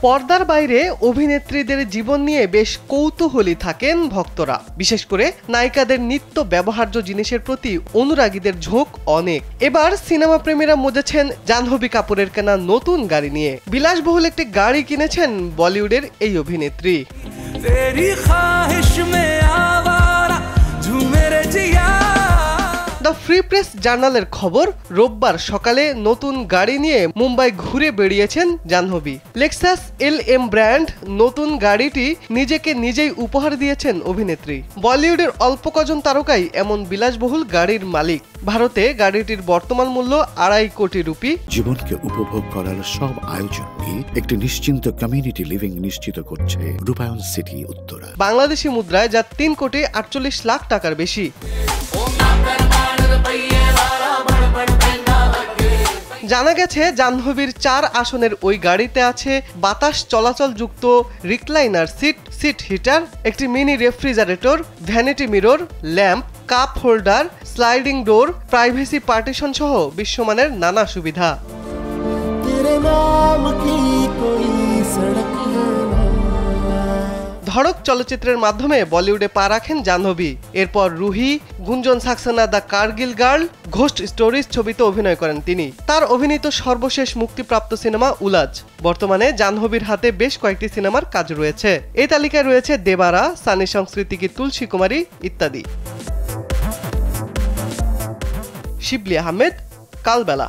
পর্দার বাইরে অভিনেত্রীদের জীবন নিয়ে বেশ কৌতূহলী থাকেন ভক্তরা। বিশেষ করে নায়িকাদের নিত্য ব্যবহার্য জিনিসের প্রতি অনুরাগীদের ঝোঁক অনেক। এবার সিনেমা প্রেমীরা মজেছেন জাহ্নবী কাপুরের কেনা নতুন গাড়ি নিয়ে। বিলাসবহুল একটি গাড়ি কিনেছেন বলিউডের এই অভিনেত্রী। দ্য ফ্রি প্রেস জার্নালের খবর, রোববার সকালে নতুন গাড়ি নিয়ে মুম্বাই ঘুরে বেরিয়েছেন জাহ্নবী। লেক্সাস LM ব্র্যান্ড নতুন গাড়িটি নিজেকে নিজেই উপহার দিয়েছেন অভিনেত্রী। বলিউডের অল্প কজন তারকাই এমন বিলাসবহুল গাড়ির মালিক। ভারতে গাড়িটির বর্তমান মূল্য 2.5 কোটি রুপি। জীবনকে উপভোগ করার সব আয়োজন নিয়ে একটি নিশ্চিন্ত কমিউনিটি লিভিং নিশ্চিত করছে রূপায়ণ সিটি উত্তরা। বাংলাদেশি মুদ্রায় যা 3 কোটি 48 লাখ টাকার বেশি। জানা গেছে জাহ্নবীর 4 আসনের ওই গাড়িতে আছে বাতাস চলাচলযুক্ত রিক্লাইনার সিট হিটার, একটি mini refrigerator, vanity mirror, lamp, cup holder, sliding door, privacy partition সহ বিশ্বমানের নানা সুবিধা। ধড়ক চলচ্চিত্রের মাধ্যমে বলিউডে পা রাখেন জাহ্নবী। এরপর রুহি, গুঞ্জন Saxena the Kargil girl, ghost stories ছবিতে অভিনয় করেন তিনি। তার অভিনীত সর্বশেষ মুক্তিপ্রাপ্ত সিনেমা উলাজ। বর্তমানে জাহ্নবীর হাতে বেশ কয়েকটি সিনেমার কাজ রয়েছে। এই তালিকায় রয়েছে দেবারা, সানি সংস্কৃতি কি তুলসী কুমারী ইত্যাদি। শিবলি আহমেদ, কালবেলা।